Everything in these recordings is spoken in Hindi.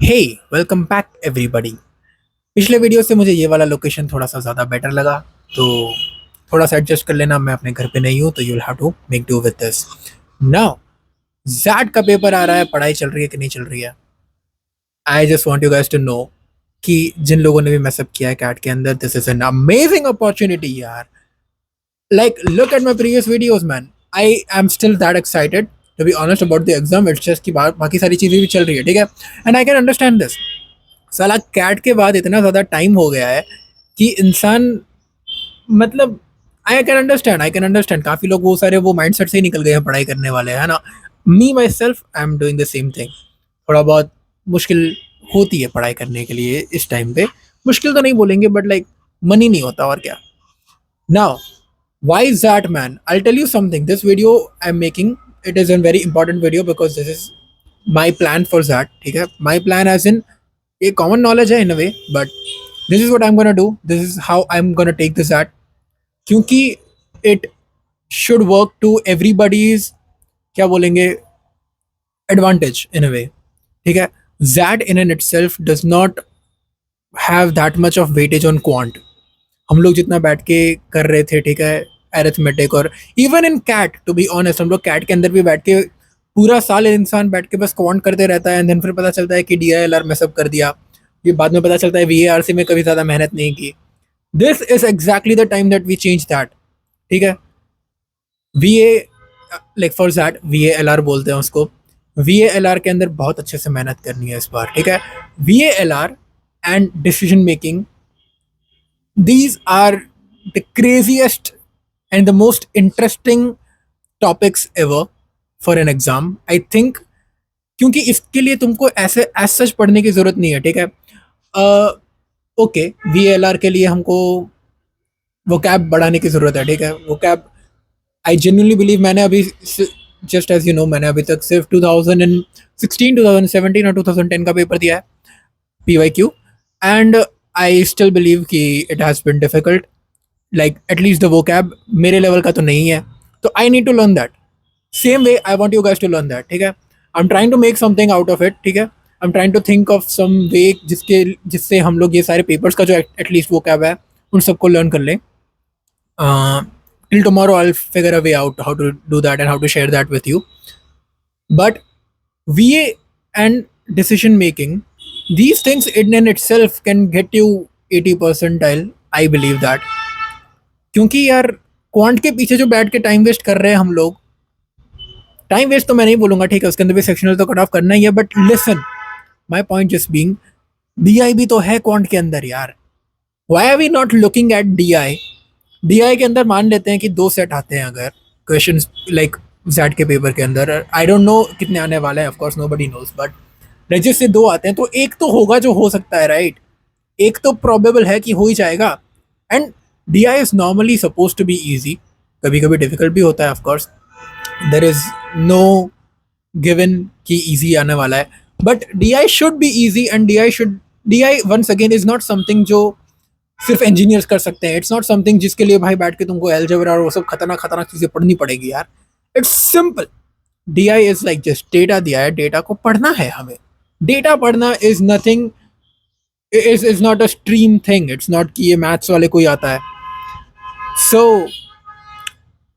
हे वेलकम बैक एवरीबॉडी। पिछले वीडियो से मुझे ये वाला लोकेशन थोड़ा सा ज़्यादा बेटर लगा, तो थोड़ा सा एडजस्ट कर लेना। मैं अपने घर पे नहीं हूँ, तो you will have to make do with this. Now XAT का पेपर आ रहा है, पढ़ाई चल रही है कि नहीं चल रही है? I just want you guys to know कि जिन लोगों ने भी मैसअप किया है कैट के अंदर, this is an amazing opportunity यार। Like, look at my previous videos, man. I am still that excited to be honest about the exam. It's just कि बाकी सारी चीज़ें भी चल रही है, ठीक है? And I can understand this. साला कैट के बाद इतना ज़्यादा टाइम हो गया है कि इंसान, मतलब, आई कैन अंडरस्टैंड काफ़ी लोग वो सारे वो माइंडसेट से ही निकल गए हैं पढ़ाई करने वाले, है ना? Me myself I am doing the same thing. थोड़ा बहुत मुश्किल होती है पढ़ाई करने के लिए इस टाइम पे। मुश्किल तो नहीं बोलेंगे, बट लाइक मनी नहीं होता, और क्या। Now why is that, man? I'll tell you something. This video I'm making, it is a very important video because this is my plan for that. ठीक है, my plan as in a common knowledge है in a way, but this is what I'm gonna do. This is how I'm gonna take this at, क्योंकि it should work to everybody's, क्या बोलेंगे, advantage in a way. ठीक है, that in and itself does not have that much of weightage on quant. हम लोग जितना बैठ के कर रहे थे, ठीक है, एरिथमेटिक, और even in CAT, to be honest, हम लोग कैट के अंदर भी बैठ के पूरा साल इंसान बैठ के बस क्वांट करते रहता है, एंड देन फिर पता चलता है कि DILR में सब कर दिया। ये बाद में पता चलता है VARC में कभी ज़्यादा मेहनत नहीं की। This is exactly the time that we change that. ठीक है, VA, like for that VALR बोलते हैं उसको। VALR के अंदर बहुत अच्छे से मेहनत करनी है इस बार, ठीक है। VALR and decision making, these are the craziest and the most interesting topics ever for an exam, I think। क्योंकि इसके लिए तुमको ऐसे एज सच पढ़ने की ज़रूरत नहीं है, ठीक है। ओके, VALR के लिए हमको वो कैब बढ़ाने की ज़रूरत है, ठीक है। वो कैब, आई जेन्युइनली बिलीव, मैंने अभी, जस्ट एज यू नो, मैंने अभी तक सिर्फ 2016, 2017 और 2010 का पेपर दिया है, PYQ, and I still believe कि it has been difficult. Like at least the vocab मेरे लेवल का तो नहीं है, तो I need to learn that. Same way I want you guys to learn that, ठीक है। I am trying to make something out of it, ठीक है। I am trying to think of some way जिससे हम लोग ये सारे पेपर्स का जो एटलीस्ट vocab है उन सबको लर्न कर लें। Till tomorrow I'll figure a way out how to do that and how to share that with you. But VA and decision making, these things in and itself can get you 80 percentile, I believe that। क्योंकि यार क्वांट के पीछे जो बैठ के टाइम वेस्ट कर रहे हैं हम लोग, टाइम वेस्ट तो मैं नहीं बोलूंगा, ठीक है, उसके अंदर भी सेक्शनल तो कट ऑफ करना ही है, but listen, my point just being, DI भी तो है क्वांट के अंदर यार। Why are we not looking at DI के अंदर मान लेते हैं कि 2 सेट आते हैं अगर क्वेश्चन, लाइक जेड के पेपर के अंदर। आई डोंट नो कितने आने वाले हैं, of course nobody knows, but रजिस्ट से 2 आते हैं, तो एक तो होगा जो हो सकता है, राइट। एक तो प्रोबेबल है कि हो ही जाएगा। And DI is normally suppose to be easy, कभी कभी डिफिकल्ट भी होता है, of course there is no given कि ईजी आने वाला है, but DI should be easy. And DI once again is not something जो सिर्फ इंजीनियर्स कर सकते हैं। इट्स नॉट समथिंग जिसके लिए भाई बैठ के तुमको एलजेब्रा और वो सब खतरनाक खतरनाक चीज़ें पढ़नी पड़ेगी यार। It's simple. DI is like just data दिया है, डेटा को पढ़ना है हमें। डेटा पढ़ना is nothing, is not a stream thing. It's not कि ये मैथ्स वाले को ही आता है। So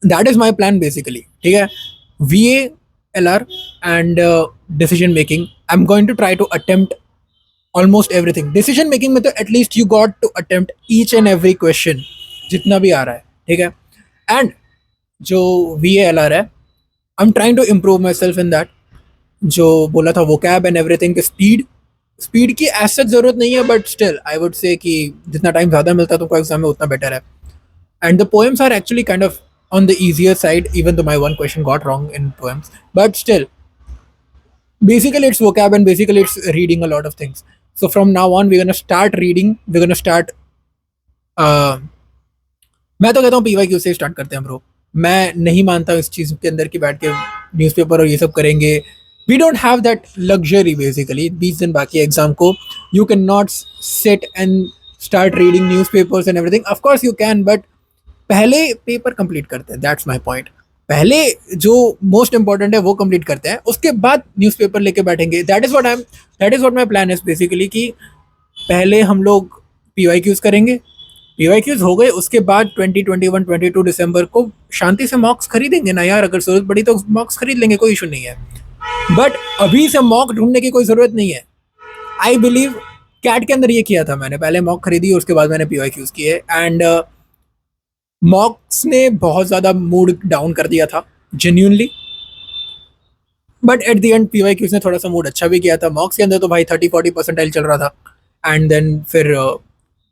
that is my plan basically, ठीक है। VALR and decision making, I am going to try to attempt almost everything. Decision making में तो at least you got to attempt each and every question जितना भी आ रहा है, ठीक है। एंड जो VALR है, I am trying to improve myself in that. जो बोला था vocab एंड एवरीथिंग, स्पीड की एज सच जरूरत नहीं है, but still I would say कि जितना टाइम ज़्यादा मिलता है तुमको एग्जाम में उतना बेटर है। And the poems are actually kind of on the easier side, even though my one question got wrong in poems, but still basically it's vocab and basically it's reading a lot of things. So from now on we're going to start reading, we're going to start मैं तो कहता हूँ PYQ से स्टार्ट करते हैं ब्रो। मैं नहीं मानता इस चीज़ के अंदर कि बैठ के न्यूज़पेपर और ये सब करेंगे। We don't have that luxury basically. 20 दिन बाकी एग्जाम को, you can not sit and start reading newspapers and everything. Of course you can, but पहले पेपर कंप्लीट करते हैं, दैट्स माय पॉइंट। पहले जो मोस्ट इंपॉर्टेंट है वो कंप्लीट करते हैं, उसके बाद न्यूज़पेपर लेके बैठेंगे. That is what my plan is basically कि पहले हम लोग पीवाईक्यूज करेंगे. पीवाईक्यूज हो गए, उसके बाद 2021-22 दिसंबर को शांति से मॉक्स खरीदेंगे ना यार. अगर जरूरत पड़ी तो मॉक्स खरीद लेंगे, कोई इशू नहीं है. बट अभी से मॉक ढूंढने की कोई जरूरत नहीं है. आई बिलीव कैट के अंदर ये किया था मैंने, पहले मॉक खरीदी उसके बाद मैंने पीवाईक्यूज किए. एंड मॉक्स ने बहुत ज़्यादा मूड डाउन कर दिया था genuinely. But at the end PYQs ने थोड़ा सा मूड अच्छा भी किया था. मॉक्स के अंदर तो भाई 30-40% चल रहा था. एंड देन फिर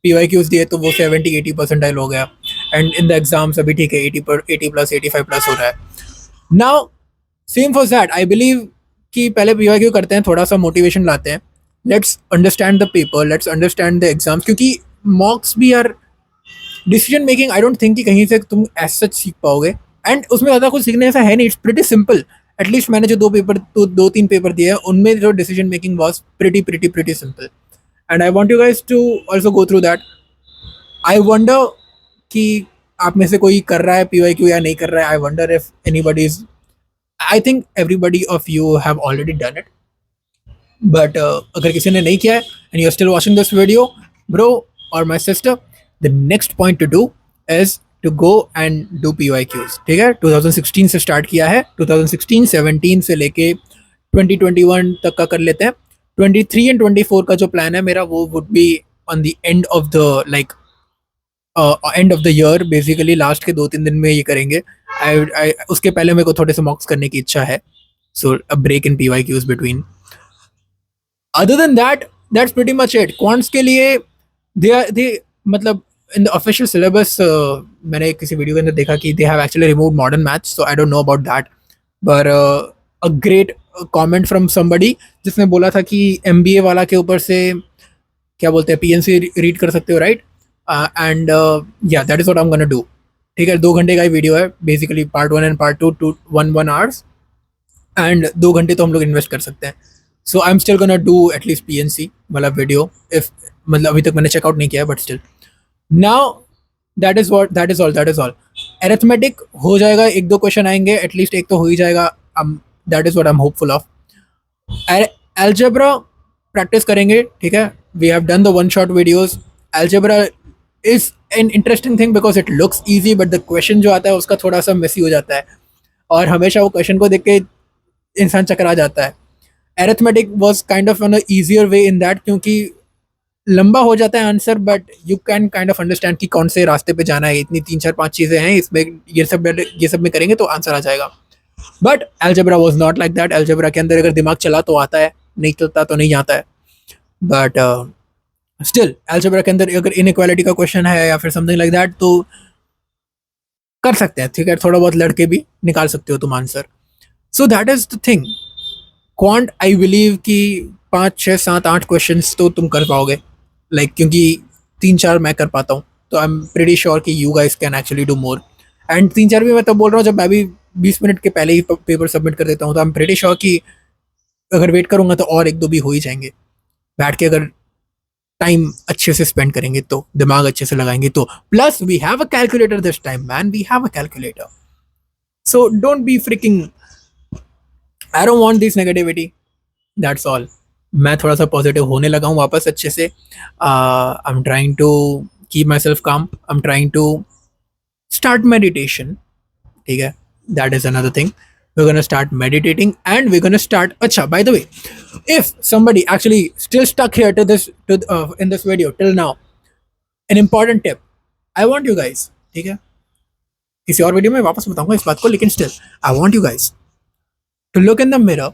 पीवाईक्यूज दिए तो वो 70-80% हो गया. एंड इन द एग्जाम्स अभी ठीक है, 80+, 85+ हो रहा है. Now same for that I believe कि पहले पीवाईक्यू करते हैं, थोड़ा सा मोटिवेशन लाते हैं. Let's understand the paper, let's understand the exams, क्योंकि मॉक्स भी यार decision making I don't think कि कहीं से तुम एज सच सीख पाओगे. एंड उसमें ज़्यादा कुछ सीखने ऐसा है नहीं, इट्स प्रिटी सिंपल. एटलीस्ट मैंने जो 2-3 पेपर दिए हैं उनमें जो decision making was pretty simple. And I want you guys to also go through that. I wonder कि आप में से कोई कर रहा है पीवाईक्यू या नहीं कर रहा है. I wonder if anybody is, I think everybody of you have already done it. But अगर किसी ने नहीं किया है and you are still watching this video, bro और my sister, the next point to do is to go and do PYQs. ठीक है, 2016 से स्टार्ट किया है, 2016-17 से लेके 2021 तक का कर लेते हैं. 23 एंड 24 का जो प्लान है मेरा वो would be on the end of the like end of the year. Basically last के 2-3 दिन में ये करेंगे. उसके पहले मेरे को थोड़े से मॉक्स करने की इच्छा है. So a break in PYQs between. Other than that, that's pretty much it. Quants के लिए दे मतलब इन द ऑफिशियल सिलेबस मैंने किसी वीडियो के अंदर देखा कि they have actually removed modern maths, so I don't know about that. पर a great comment from somebody जिसने बोला था कि एमबीए वाला के ऊपर से क्या बोलते हैं पीएनसी रीड कर सकते हो, राइट? एंड या that is what I am gonna do. ठीक है, 2 घंटे का ही वीडियो है basically, part 1 and part 2 to 1 hours. And 2 घंटे तो हम लोग इन्वेस्ट कर सकते हैं. So I am still gonna do at least PNC वाला वीडियो. इफ मतलब अभी तक मैंने चेकआउट नहीं किया है, but still now that is all. Arithmetic हो जाएगा, 1-2 क्वेश्चन आएंगे, एटलीस्ट एक तो हो ही जाएगा. That is what I am hopeful of. Algebra practice करेंगे. ठीक है, we have done the one shot videos. Algebra is an interesting thing because it looks easy, but the question जो आता है उसका थोड़ा सा मेसी हो जाता है और हमेशा वो क्वेश्चन को देख के इंसान चकरा जाता है. Arithmetic was kind of on easier way in that, क्योंकि लंबा हो जाता है answer, but you can kind of understand कि कौन से रास्ते पे जाना है. इतनी 3-4-5 चीज़ें हैं इसमें, ये सब में करेंगे तो आंसर आ जाएगा. But algebra was not like that. Algebra के अंदर अगर दिमाग चला तो आता है, नहीं चलता तो नहीं आता है. बट स्टिल अलजेब्रा के अंदर अगर इनइक्वालिटी का क्वेश्चन है या फिर समथिंग लाइक दैट तो कर सकते हैं. ठीक है, थोड़ा बहुत लड़के भी निकाल सकते हो तुम answer. So that is the thing. Quant I believe कि 5-6-7-8 क्वेश्चन तो तुम कर पाओगे, लाइक क्योंकि 3-4 मैं कर पाता हूँ, तो आई एम प्रीटी श्योर कि you guys can actually do more. And 3-4 भी मैं तब बोल रहा हूँ जब मैं भी 20 मिनट के पहले ही पेपर सबमिट कर देता हूँ. तो आई एम प्रीटी श्योर कि अगर वेट करूँगा तो और 1-2 भी हो ही जाएंगे. बैठ के अगर टाइम अच्छे से स्पेंड करेंगे तो, दिमाग अच्छे से लगाएंगे तो. Plus we have a calculator this time man, we have a calculator. So don't be freaking, I don't want this negativity, that's all. मैं थोड़ा सा पॉजिटिव होने लगा हूँ वापस अच्छे से. I am trying to keep myself calm. I am trying to start meditation. ठीक है, that is another thing. we're gonna start meditating and we're gonna start. Acha, by the way, if somebody actually still stuck here to this in this video till now, an important tip I want you guys, ठीक है, किसी और वीडियो में वापस बताऊंगा इस बात को, लेकिन still I want you guys to look in the mirror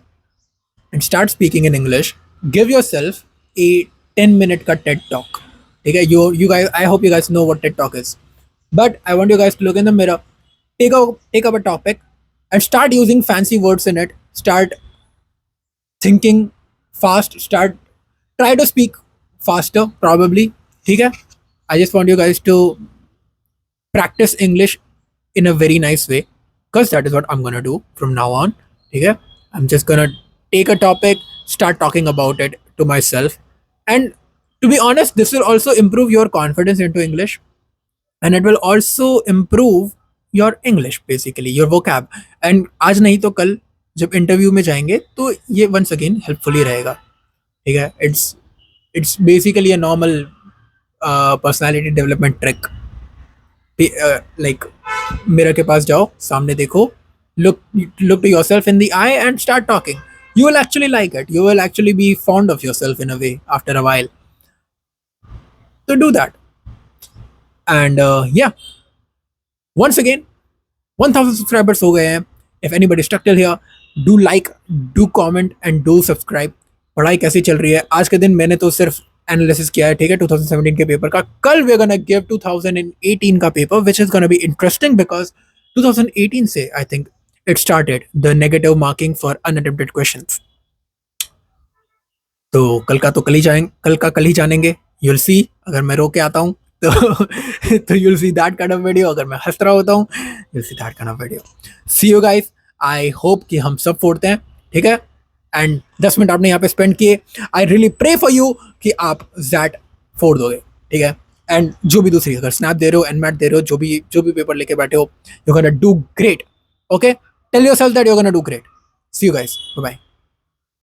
and start speaking in English. Give yourself a 10-minute का TED talk. ठीक है, you guys, I hope you guys know what TED talk is, but I want you guys to look in the mirror, take up a topic and start using fancy words in it. Start thinking fast. Try to speak faster, probably. ठीक है? I just want you guys to practice English in a very nice way, because that is what I'm gonna do from now on. ठीक है? I'm just gonna take a topic, start talking about it to myself, and to be honest, this will also improve your confidence into English, and it will also improve your English, basically your vocab. And आज नहीं तो कल जब इंटरव्यू में जाएंगे तो ये वंस अगेन हेल्पफुल ही रहेगा, ठीक है। It's basically a normal personality development trick. Like mirror के पास जाओ, सामने देखो, look to yourself in the eye and start talking. You will actually like it. You will actually be fond of yourself in a way after a while. So do that. And yeah, once again, 1000 subscribers हो गए हैं. If anybody stuck till here, do like, do comment and do subscribe. पढ़ाई कैसी चल रही है? आज के दिन मैंने तो सिर्फ एनालिसिस किया है, ठीक है, 2017 के पेपर का. कल वी आर गोना गिव 2018 का paper, which is gonna be interesting because 2018 से I think it started the negative marking for unattempted questions. तो कल का कल ही जानेंगे. You'll see अगर मैं रो के आता हूँ तो you'll see that kind of video. अगर मैं हंस रहा होता हूँ, you'll see that kind of video. See you guys. I hope कि हम सब फोड़ते हैं, ठीक है. एंड 10 मिनट आपने यहाँ पे स्पेंड किए. I really pray for you कि आप ज़ैट फोड़ दोगे, ठीक है. एंड जो भी दूसरी, अगर स्नैप दे रहे हो, एनमैट दे रहे हो, जो भी पेपर लेके बैठे हो, you gonna do great. Okay, tell yourself that you're gonna do great. See you guys. Bye bye.